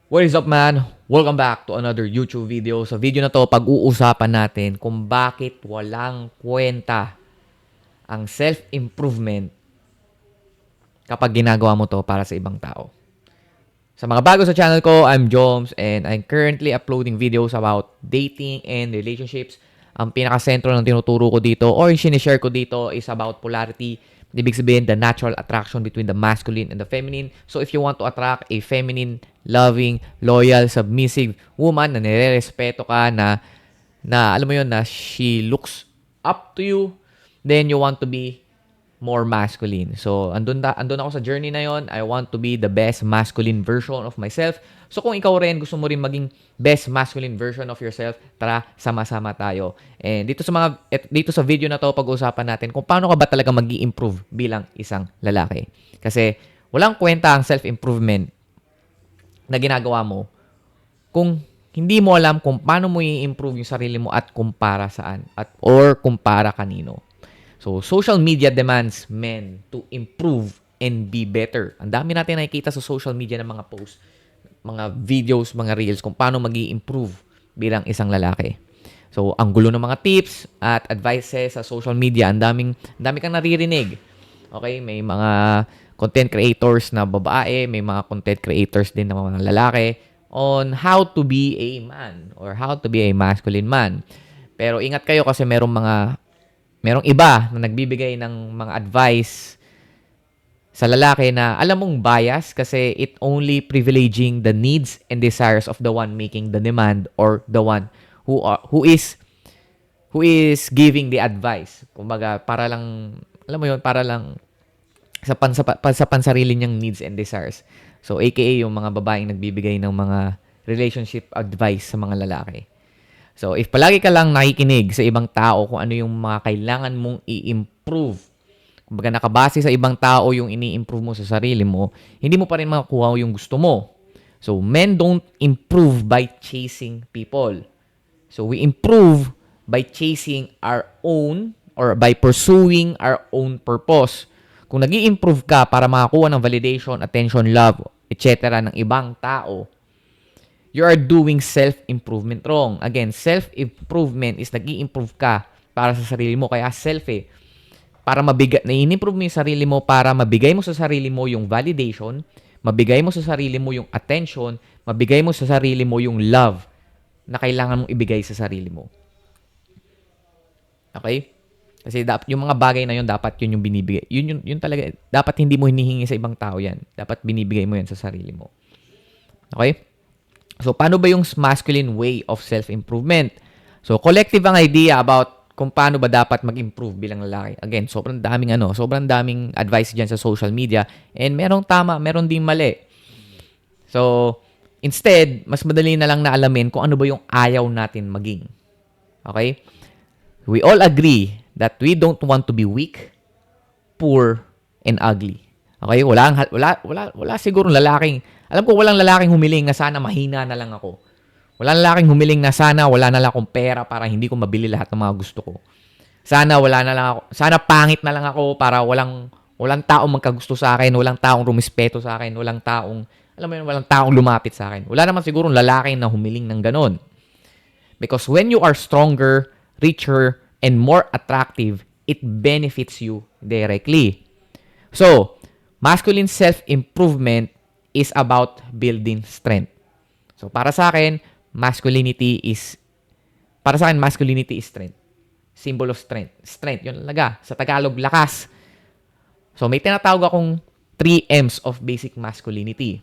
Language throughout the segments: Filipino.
What is up, man? Welcome back to another YouTube video. Sa video na to, pag-uusapan natin kung bakit walang kwenta ang self-improvement kapag ginagawa mo to para sa ibang tao. Sa mga bago sa channel ko, I'm Joms and I'm currently uploading videos about dating and relationships. Ang pinaka-sentro ng tinuturo ko dito or yung sinishare ko dito is about polarity. Ibig sabihin, the natural attraction between the masculine and the feminine. So if you want to attract a feminine, loving, loyal, submissive woman na nire-respeto ka, na alam mo yun, na she looks up to you, then you want to be more masculine. So, andun ako sa journey na yon. I want to be the best masculine version of myself. So, kung ikaw rin, gusto mo rin maging best masculine version of yourself, tara, sama-sama tayo. And dito sa video na to, pag-uusapan natin kung paano ka ba talaga mag-i-improve bilang isang lalaki. Kasi, walang kwenta ang self-improvement na ginagawa mo kung hindi mo alam kung paano mo i-improve yung sarili mo at kumpara saan or kumpara kanino. So, social media demands men to improve and be better. Ang dami natin nakikita sa social media ng mga posts, mga videos, mga reels kung paano mag-i-improve bilang isang lalaki. So, ang gulo ng mga tips at advices sa social media, ang dami kang naririnig. Okay, may mga content creators na babae, may mga content creators din na mga lalaki on how to be a man or how to be a masculine man. Pero ingat kayo kasi merong iba na nagbibigay ng mga advice sa lalaki na alam mong bias kasi it only privileging the needs and desires of the one making the demand or the one who is giving the advice. Kumbaga, para lang, alam mo yun, para lang sa pansarili niyang needs and desires. So, aka yung mga babaeng nagbibigay ng mga relationship advice sa mga lalaki. So, if palagi ka lang nakikinig sa ibang tao kung ano yung mga kailangan mong i-improve, kumbaga nakabase sa ibang tao yung ini-improve mo sa sarili mo, hindi mo pa rin makakuha yung gusto mo. So, men don't improve by chasing people. So, we improve by chasing our own or by pursuing our own purpose. Kung nag-i-improve ka para makakuha ng validation, attention, love, etc. ng ibang tao, you are doing self-improvement wrong. Again, self-improvement is nag-i-improve ka para sa sarili mo. Kaya self para na-improve mo yung sarili mo para mabigay mo sa sarili mo yung validation, mabigay mo sa sarili mo yung attention, mabigay mo sa sarili mo yung love na kailangan mong ibigay sa sarili mo. Okay? Kasi yung mga bagay na yun, dapat yun yung binibigay. Yun talaga, dapat hindi mo hinihingi sa ibang tao yan. Dapat binibigay mo yan sa sarili mo. Okay? So, paano ba yung masculine way of self-improvement? So, collective ang idea about kung paano ba dapat mag-improve bilang lalaki. Again, sobrang daming advice dyan sa social media. And merong tama, meron din mali. So, instead, mas madali na lang na alamin kung ano ba yung ayaw natin maging. Okay? We all agree that we don't want to be weak, poor, and ugly. Okay? Wala siguro lalaking, alam ko walang lalaking humiling na sana mahina na lang ako. Walang lalaking humiling na sana wala na lang akong pera para hindi ko mabili lahat ng mga gusto ko. Sana wala na lang ako, sana pangit na lang ako para walang taong magkagusto sa akin, walang taong rumispeto sa akin, walang taong lumapit sa akin. Wala naman siguro lalaki na humiling ng ganon. Because when you are stronger, richer, and more attractive, it benefits you directly. So, masculine self-improvement is about building strength. So, para sa akin, masculinity is strength. Symbol of strength. Strength, yun talaga. Sa Tagalog, lakas. So, may tinatawag akong 3 M's of basic masculinity.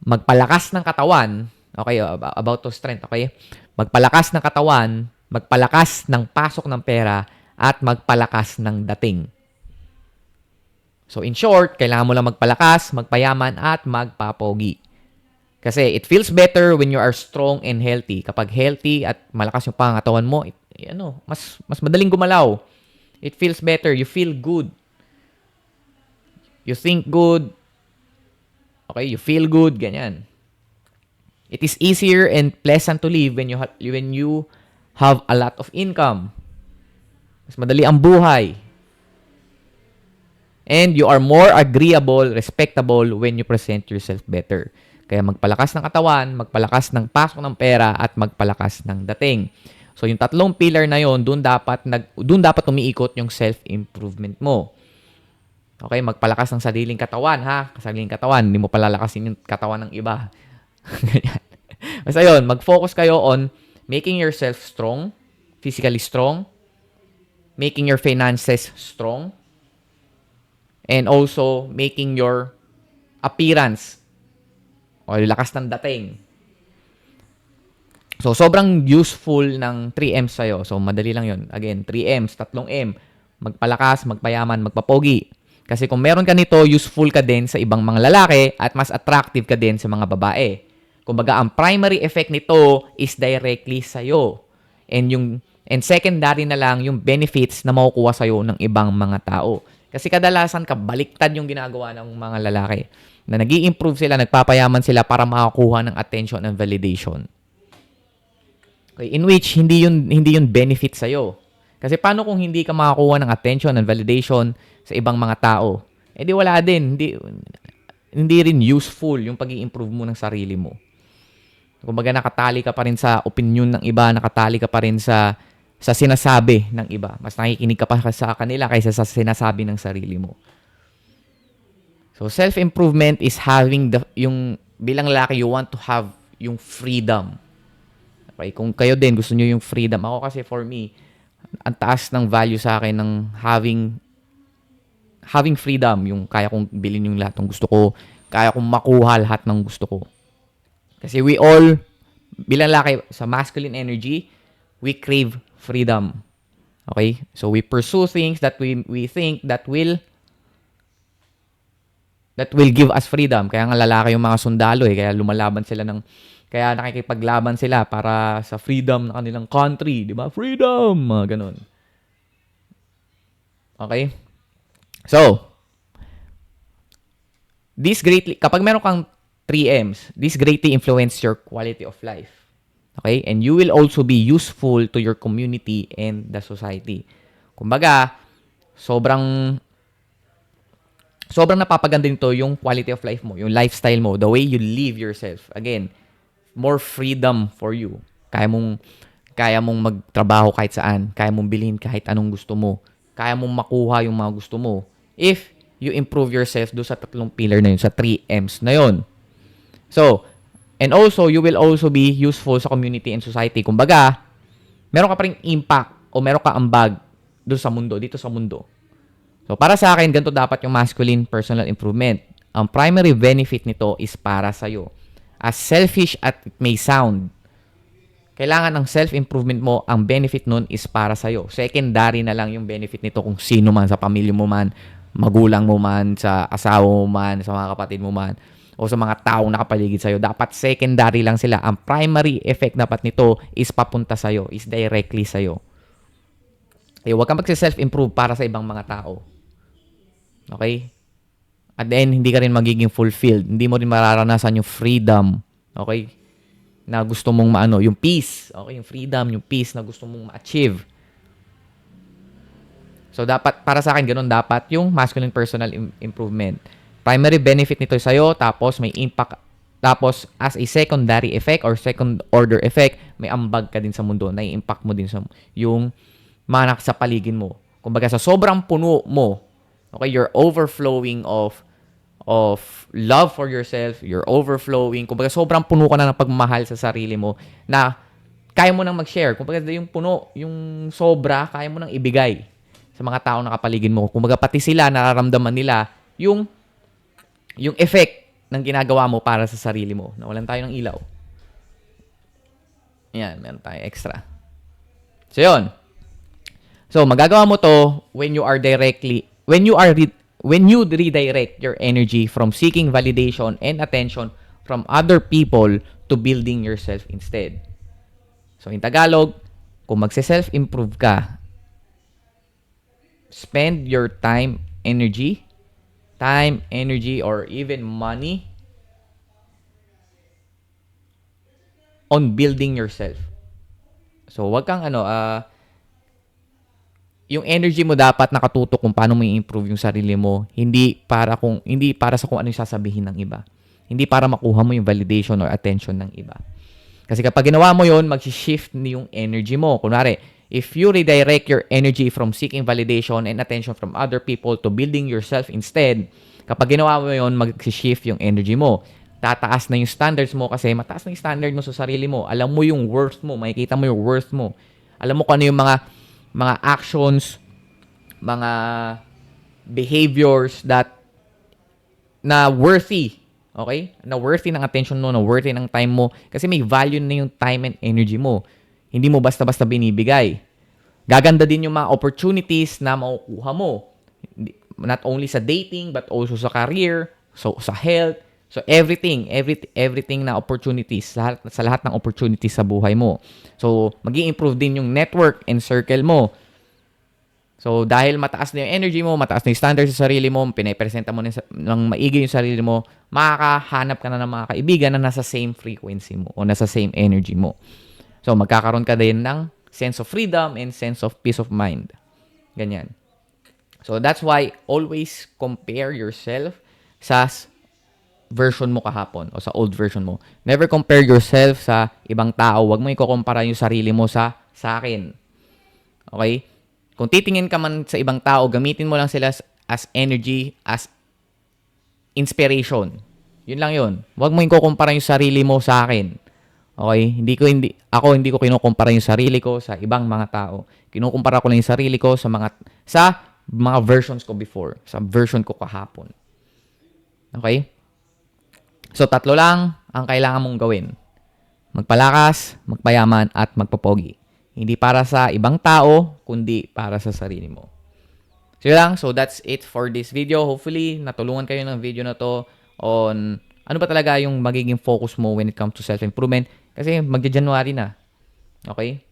Magpalakas ng katawan. Okay, about to strength, okay? Magpalakas ng katawan, magpalakas ng pasok ng pera, at magpalakas ng dating. So, in short, kailangan mo lang magpalakas, magpayaman, at magpapogi. Kasi it feels better when you are strong and healthy. Kapag healthy at malakas yung pangatawan mo, mas madaling gumalaw. It feels better. You feel good. You think good. Okay, you feel good. Ganyan. It is easier and pleasant to live when you have a lot of income. Mas madali ang buhay. And you are more agreeable, respectable when you present yourself better. Kaya magpalakas ng katawan, magpalakas ng pasok ng pera, at magpalakas ng dating. So yung tatlong pillar na yon, doon dapat umiikot yung self-improvement mo. Okay, magpalakas ng sariling katawan, ha? Sariling katawan, hindi mo palalakasin yung katawan ng iba. Ganyan. Basta yun, mag-focus kayo on making yourself strong, physically strong, making your finances strong, and also making your appearance o lakas ng dating. So, sobrang useful ng 3M's sa'yo. So, madali lang yun. Again, 3M's, 3M. Magpalakas, magpayaman, magpapogi. Kasi kung meron ka nito, useful ka din sa ibang mga lalaki at mas attractive ka din sa mga babae. Kumbaga, ang primary effect nito is directly sa'yo. And secondary na lang yung benefits na makukuha sa'yo ng ibang mga tao. Kasi kadalasan kabaliktad yung ginagawa ng mga lalaki. Na nag-i-improve sila, nagpapayaman sila para makakuha ng attention and validation. Okay, in which hindi yun benefit sa iyo. Kasi paano kung hindi ka makakuha ng attention and validation sa ibang mga tao? Eh di wala din, hindi rin useful yung pag-i-improve mo ng sarili mo. Kumbaga nakatali ka pa rin sa opinion ng iba, nakatali ka pa rin sa sinasabi ng iba. Mas nakikinig ka pa sa kanila kaysa sa sinasabi ng sarili mo. So self-improvement is having yung bilang lalaki, you want to have yung freedom. Okay, kung kayo din gusto niyo yung freedom. Ako kasi for me, ang taas ng value sa akin ng having freedom, yung kaya kong bilhin yung lahat ng gusto ko, kaya kong makuha lahat ng gusto ko. Kasi we all, bilang lalaki, sa masculine energy, we crave freedom. Okay? So we pursue things that we think that will give us freedom. Kaya nga lalaki yung mga sundalo kaya kaya nakikipaglaban sila para sa freedom ng kanilang country, di ba? Freedom! Mga ganun. Okay? So, kapag meron kang 3M's, this greatly influence your quality of life. Okay? And you will also be useful to your community and the society. Kumbaga, sobrang napapaganda nito yung quality of life mo, yung lifestyle mo, the way you live yourself. Again, more freedom for you. Kaya mong magtrabaho kahit saan, kaya mong bilhin kahit anong gusto mo, kaya mong makuha yung mga gusto mo if you improve yourself do sa tatlong pillar na yun, sa 3M's na yun. So, and also, you will also be useful sa community and society. Kumbaga, meron ka pa ring impact o meron ka ambag doon sa mundo, dito sa mundo. So, para sa akin, ganito dapat yung masculine personal improvement. Ang primary benefit nito is para sa'yo. As selfish as it may sound, kailangan ng self-improvement mo, ang benefit nun is para sa'yo. Secondary na lang yung benefit nito kung sino man, sa pamilya mo man, magulang mo man, sa asawa mo man, sa mga kapatid mo man, o sa mga taong nakapaligid sa'yo. Dapat secondary lang sila. Ang primary effect dapat nito is papunta sa'yo, is directly sa'yo. Okay, huwag kang mag-self-improve para sa ibang mga tao. Okay? At then, hindi ka rin magiging fulfilled. Hindi mo rin mararanasan yung freedom. Okay? Na gusto mong yung peace. Okay? Yung freedom, yung peace na gusto mong ma-achieve. So, dapat, para sa akin, ganun dapat yung masculine personal improvement. Primary benefit nito sa'yo, tapos may impact, tapos as a secondary effect or second order effect, may ambag ka din sa mundo, na-impact mo din sa yung mga sa paligid mo. Kumbaga, sa sobrang puno mo, okay, you're overflowing of love for yourself, you're overflowing. Kumbaga, sobrang puno ka na ng pagmamahal sa sarili mo na kaya mo nang mag-share. Kumbaga, yung puno, yung sobra, kaya mo nang ibigay sa mga tao na kapaligid mo. Kumbaga, pati sila, nararamdaman nila yung effect ng ginagawa mo para sa sarili mo. Nawalan tayo ng ilaw. Yan, meron tayo extra. So, yun. So, magagawa mo to when you redirect your energy from seeking validation and attention from other people to building yourself instead. So, in Tagalog, kung magse-self-improve ka, spend your time, energy, or even money on building yourself. So, wag kang yung energy mo dapat nakatutok kung paano mo i-improve yung sarili mo, hindi para sa kung ano yung sasabihin ng iba. Hindi para makuha mo yung validation or attention ng iba. Kasi kapag ginawa mo yun, mag-shift yung energy mo. Kunwari, if you redirect your energy from seeking validation and attention from other people to building yourself instead, kapag ginawa mo yun, mag-shift yung energy mo. Tataas na yung standards mo kasi mataas na yung standard mo sa sarili mo. Alam mo yung worth mo, makikita mo yung worth mo. Alam mo kung ano yung mga actions, mga behaviors na worthy. Okay? Na worthy ng attention mo, na worthy ng time mo. Kasi may value na yung time and energy mo. Hindi mo basta-basta binibigay. Gaganda din yung mga opportunities na makukuha mo. Not only sa dating, but also sa career, so sa health, so everything na opportunities, sa lahat ng opportunities sa buhay mo. So, mag-i-improve din yung network and circle mo. So, dahil mataas na yung energy mo, mataas na yung standards sa sarili mo, pinapresenta mo ng maigi yung sarili mo, makakahanap ka na ng mga kaibigan na nasa same frequency mo o nasa same energy mo. So, magkakaroon ka din ng sense of freedom and sense of peace of mind. Ganyan. So, that's why always compare yourself sa version mo kahapon o sa old version mo. Never compare yourself sa ibang tao. Huwag mo ikukumpara yung sarili mo sa akin. Okay? Kung titingin ka man sa ibang tao, gamitin mo lang sila as energy, as inspiration. Yun lang yun. Huwag mo ikukumpara yung sarili mo sa akin. Okay? Hindi ko kinukumpara yung sarili ko sa ibang mga tao. Kinukumpara ko lang yung sarili ko sa mga versions ko before, sa version ko kahapon. Okay? So, 3 lang ang kailangan mong gawin. Magpalakas, magpayaman, at magpapogi. Hindi para sa ibang tao, kundi para sa sarili mo. So, yun lang. So, that's it for this video. Hopefully, natulungan kayo ng video na to on ano ba talaga yung magiging focus mo when it comes to self-improvement. Kasi magja-January na. Okay?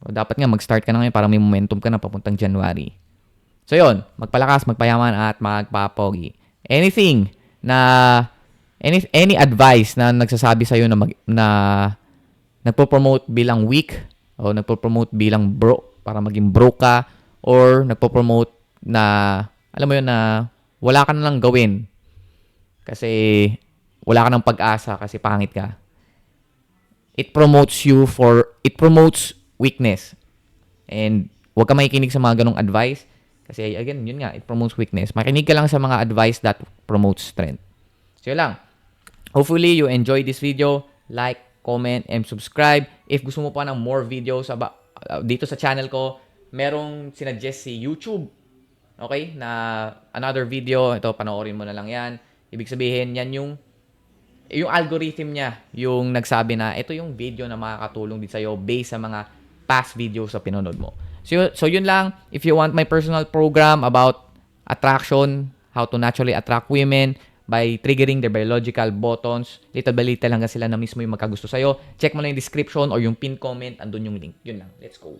So, dapat nga mag-start ka na ngayon para may momentum ka na papuntang January. So, yun. Magpalakas, magpayaman, at magpapogi. Any advice na nagsasabi sa'yo na nagpo-promote bilang weak o nagpo-promote bilang para maging broke ka, or nagpo-promote na, alam mo yun, na wala ka na lang gawin kasi wala ka ng pag-asa kasi pangit ka. It promotes weakness. And huwag ka makikinig sa mga ganong advice kasi, again, yun nga, it promotes weakness. Makinig ka lang sa mga advice that promotes strength. So, yun lang. Hopefully, you enjoyed this video. Like, comment, and subscribe. If gusto mo pa ng more videos dito sa channel ko, merong sinuggest si YouTube. Okay? Na another video. Ito, panoorin mo na lang yan. Ibig sabihin, yan yung algorithm niya. Yung nagsabi na, ito yung video na makakatulong din sa'yo based sa mga past videos sa pinanood mo. So, yun lang. If you want my personal program about attraction, how to naturally attract women, by triggering their biological buttons. Little by little hanggang sila na mismo yung magkagusto sa'yo. Check mo na yung description or yung pin comment. Andun yung link. Yun lang. Let's go.